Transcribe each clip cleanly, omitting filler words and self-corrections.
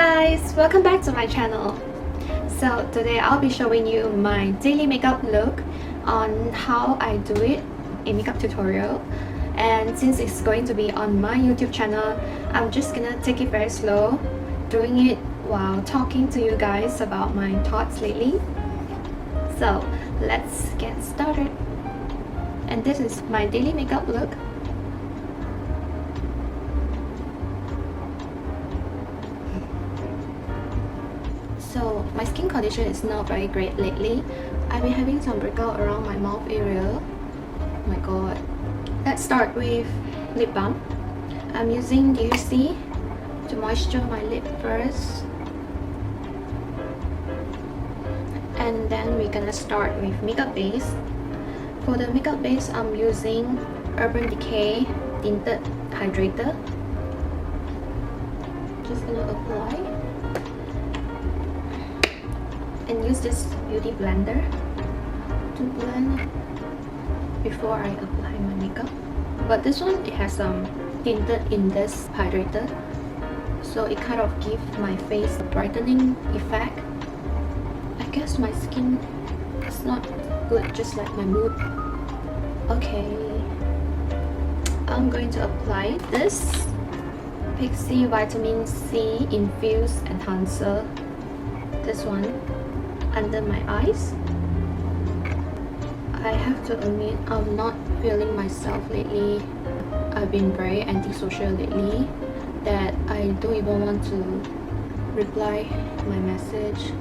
guys, welcome back to my channel. So today I'll be showing you my daily makeup look on how I do it in makeup tutorial. And since it's going to be on my YouTube channel, I'm just gonna take it very slow, doing it while talking to you guys about my thoughts lately. So let's get started. And this is my daily makeup look. So my skin condition is not very great lately. I've been having some breakout around my mouth area. Oh my god. Let's start with lip balm. I'm using Decay to moisture my lip first. And then we're gonna start with makeup base. For the makeup base, I'm using Urban Decay Tinted Hydrator. Just gonna apply. And use this beauty blender to blend before I apply my makeup. But this one, it has some tinted in this hydrator, so it kind of gives my face a brightening effect. I guess my skin is not good, just like my mood. Okay, I'm going to apply this PIXI Vitamin C Infused Enhancer, this one, under my eyes. I have to admit, I'm not feeling myself lately. I've been very antisocial lately that I don't even want to reply my message.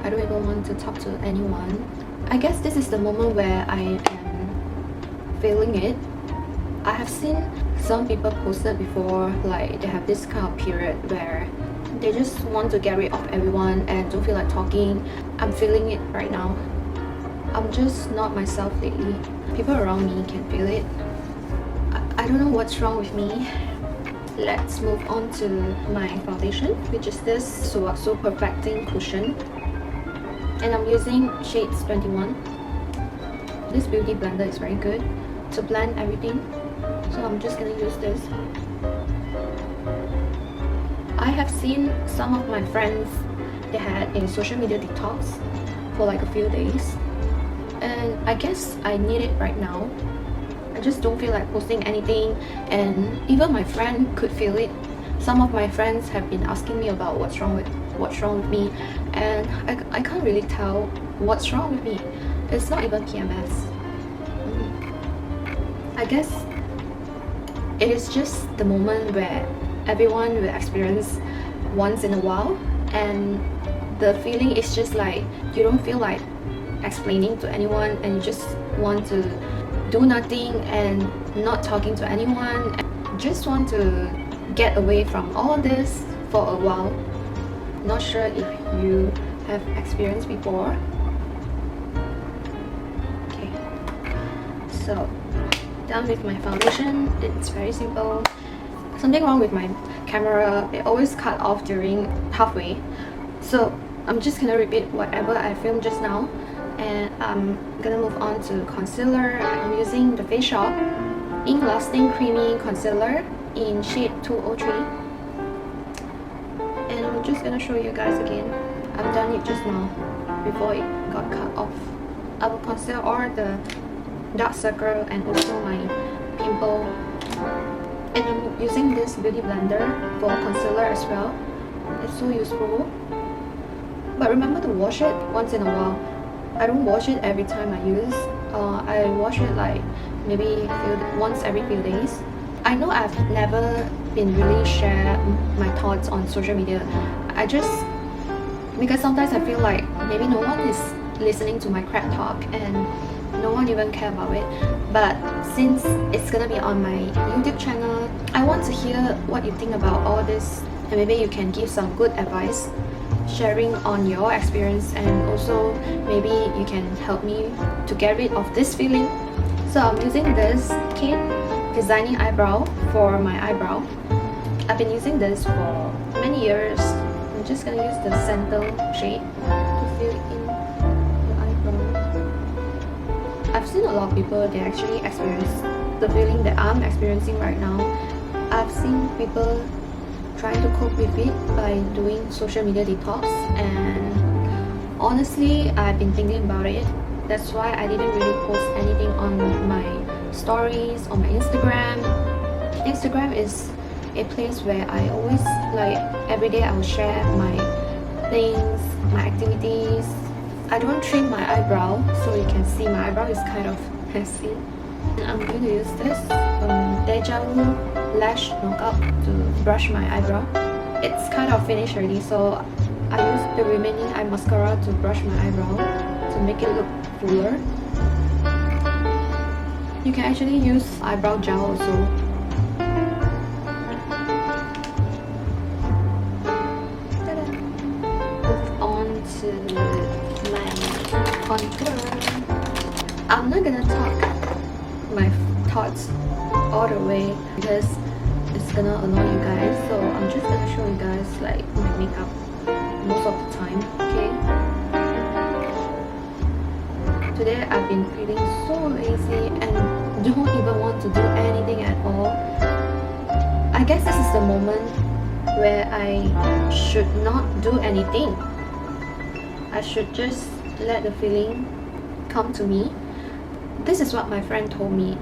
I don't even want to talk to anyone. I guess this is the moment where I am feeling it. I have seen some people posted before, like they have this kind of period where they just want to get rid of everyone and don't feel like talking. I'm feeling it right now. I'm just not myself lately. People around me can feel it. I don't know what's wrong with me. Let's move on to my foundation, which is this Sulwhasoo Perfecting Cushion. And I'm using shades 21. This beauty blender is very good to blend everything. So I'm just gonna use this. I have seen some of my friends, they had a social media detox for like a few days. And I guess I need it right now. I just don't feel like posting anything, and even my friend could feel it. Some of my friends have been asking me about what's wrong with me, and I can't really tell what's wrong with me. It's not even PMS. I guess it is just the moment where everyone will experience once in a while, and the feeling is just like you don't feel like explaining to anyone, and you just want to do nothing and not talking to anyone, and just want to get away from all this for a while. Not sure if you have experienced before. Okay, so done with my foundation. It's very simple. Something wrong with my camera, it always cut off during halfway, so I'm just gonna repeat whatever I filmed just now. And I'm gonna move on to concealer. I'm using the Face Shop Ink Lasting Creamy Concealer in shade 203. And I'm just gonna show you guys again. I've done it just now before it got cut off. I will conceal all the dark circle and also my pimple. And I'm using this beauty blender for concealer as well. It's so useful. But remember to wash it once in a while. I don't wash it every time I use. I wash it like maybe once every few days. I know I've never been really share my thoughts on social media. I just, because sometimes I feel like maybe no one is listening to my crap talk and no one even care about it. But since it's gonna be on my YouTube channel, I want to hear what you think about all this, and maybe you can give some good advice, sharing on your experience, and also maybe you can help me to get rid of this feeling. So I'm using this kit designing eyebrow for my eyebrow. I've been using this for many years. I'm just gonna use the center shade to fill in the eyebrow. I've seen a lot of people, they actually experience the feeling that I'm experiencing right now. I've seen people trying to cope with it by doing social media detox, and honestly I've been thinking about it. That's why I didn't really post anything on my stories on my Instagram. Instagram is a place where I always, like, every day I will share my things, my activities. I don't trim my eyebrow, so you can see my eyebrow is kind of messy. And I'm going to use this Déjà-vu Lash Knockout to brush my eyebrow. It's kind of finished already, so I use the remaining eye mascara to brush my eyebrow to make it look fuller. You can actually use eyebrow gel also. Move on to my contour. I'm not gonna talk my thoughts all the way because it's gonna annoy you guys, so I'm just gonna show you guys like my makeup most of the time, okay? Today I've been feeling so lazy and don't even want to do anything at all. I guess this is the moment where I should not do anything. I should just let the feeling come to me. This is what my friend told me.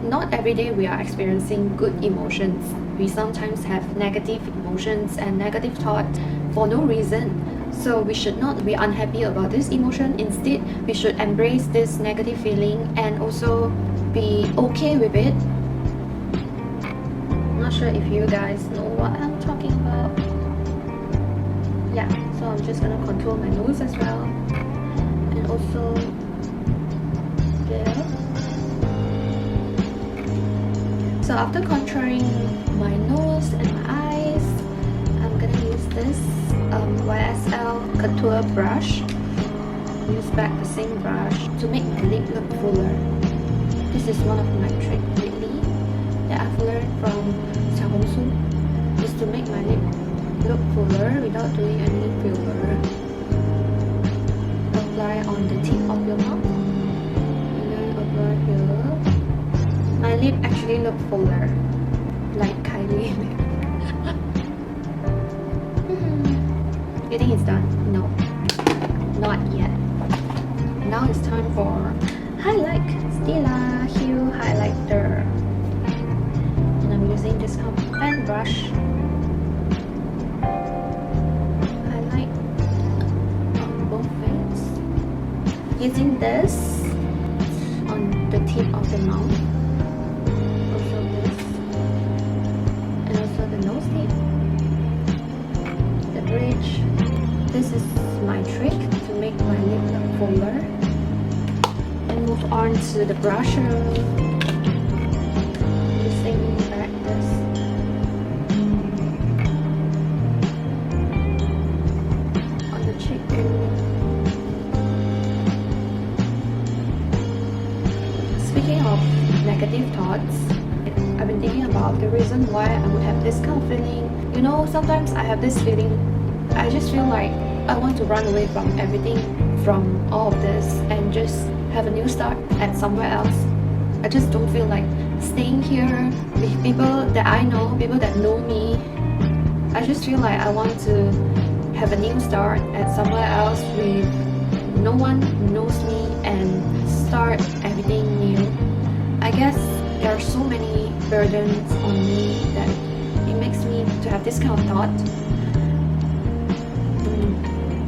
Not every day we are experiencing good emotions. We sometimes have negative emotions and negative thoughts for no reason. So we should not be unhappy about this emotion. Instead, we should embrace this negative feeling and also be okay with it. Not sure if you guys know what I'm talking about. Yeah, so I'm just gonna contour my nose as well. And also there. So after contouring my nose and my eyes, I'm gonna use this YSL Couture Brush. Use back the same brush to make my lip look fuller. This is one of my tricks lately that I've learned from Sulwhasoo, is to make my lip look fuller without doing any filler. Apply on the tip of your mouth and then apply here. My lip actually look fuller, like Kylie. You think it's done? No, not yet. Now it's time for highlight. Stila Hue Highlighter. And I'm using this kind of pen brush. Highlight on both face. Using this on the tip of the mouth. Also this. And also the nose tip. The bridge. This is my trick to make my lip look fuller. And move on to the brusher. Using back this. On the cheek area. Speaking of negative thoughts, I've been thinking about the reason why I would have this kind of feeling. You know, sometimes I have this feeling, I just feel like I want to run away from everything, from all of this, and just have a new start at somewhere else. I just don't feel like staying here with people that I know, people that know me. I just feel like I want to have a new start at somewhere else with no one who knows me and start everything new. I guess there are so many burdens on me that it makes me to have this kind of thought.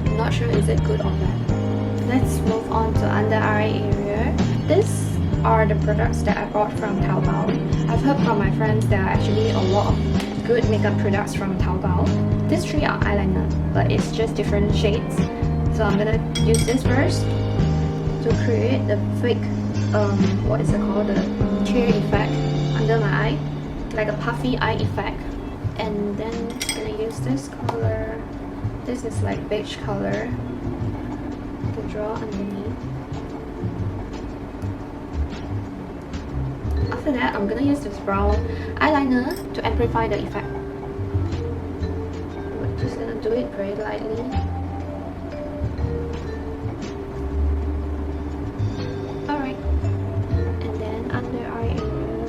I'm not sure is it good or bad. Let's move on to under eye area. These are the products that I bought from Taobao. I've heard from my friends there are actually a lot of good makeup products from Taobao. These three are eyeliner, but it's just different shades. So I'm gonna use this first to create the fake, what is it called? The tear effect under my eye, like a puffy eye effect. And then I'm gonna use this color. This is like beige color to draw underneath. After that, I'm gonna use this brown eyeliner to amplify the effect. We're just gonna do it very lightly. Alright. And then under eye area,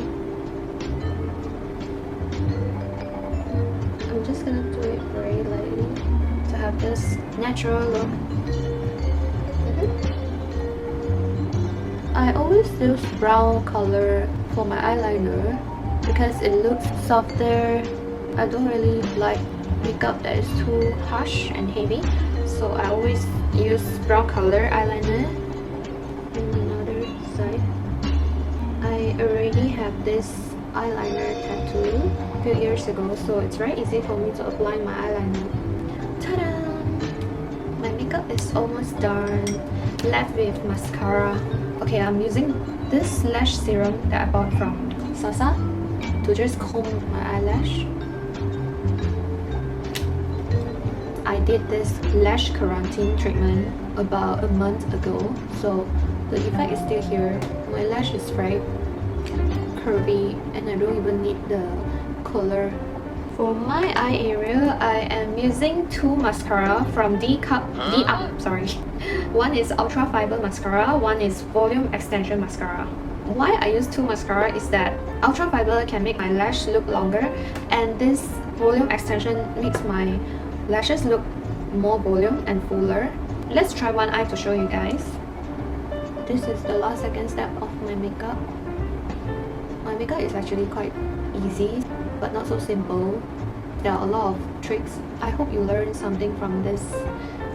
I'm just gonna have this natural look. I always use brown color for my eyeliner because it looks softer. I don't really like makeup that is too harsh and heavy, so I always use brown color eyeliner. And another side, I already have this eyeliner tattoo a few years ago, so it's very easy for me to apply my eyeliner. Ta-da! My makeup is almost done. Left with mascara. Okay, I'm using this lash serum that I bought from Sasa to just comb my eyelash. I did this lash quarantine treatment about a month ago, so the effect is still here. My lash is very curvy and I don't even need the color. For my eye area, I am using two mascara from sorry. One is Ultra Fiber Mascara, one is Volume Extension Mascara. Why I use two mascara is that Ultra Fiber can make my lash look longer, and this Volume Extension makes my lashes look more volume and fuller. Let's try one eye to show you guys. This is the last second step of my makeup. My makeup is actually quite easy, but not so simple. There are a lot of tricks. I hope you learned something from this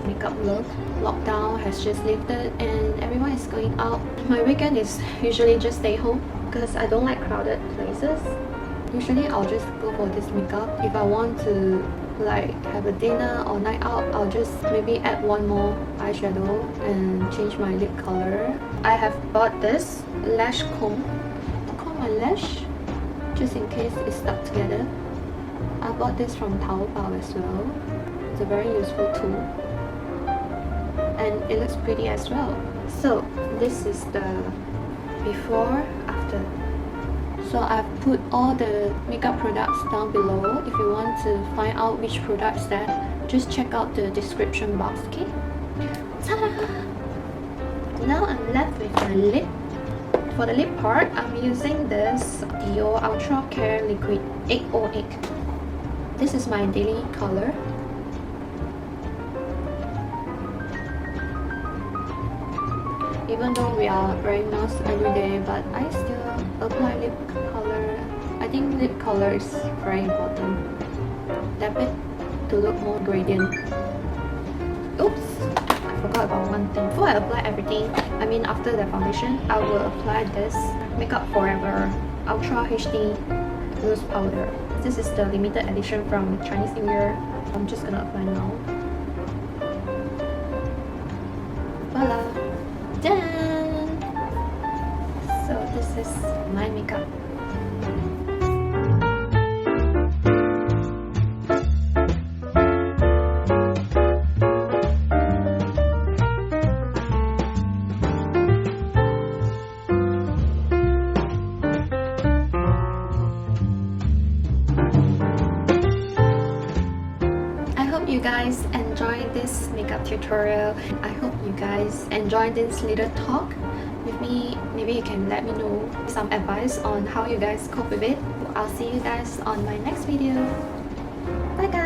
makeup look. Lockdown has just lifted and everyone is going out. My weekend is usually just stay home because I don't like crowded places. Usually I'll just go for this makeup. If I want to like have a dinner or night out, I'll just maybe add one more eyeshadow and change my lip color. I have bought this lash comb to comb my lash just in case it's stuck together. I bought this from Taobao as well. It's a very useful tool and it looks pretty as well. So this is the before after. So I've put all the makeup products down below. If you want to find out which products that, just check out the description box, okay? Ta-da! Now I'm left with the lip. For the lip part, I'm using this Dior Ultra Care Liquid 808. This is my daily color. Even though we are wearing masks every day, but I still apply lip color. I think lip color is very important. Tap it to look more gradient. Oops! I forgot about one thing. Before I apply everything, I mean after the foundation, I will apply this Makeup Forever Ultra HD Loose Powder. This is the limited edition from Chinese New Year. I'm just gonna apply now. Voila! Done! So this is my makeup. You guys enjoyed this makeup tutorial. I hope you guys enjoyed this little talk with me. Maybe you can let me know some advice on how you guys cope with it. I'll see you guys on my next video. Bye guys!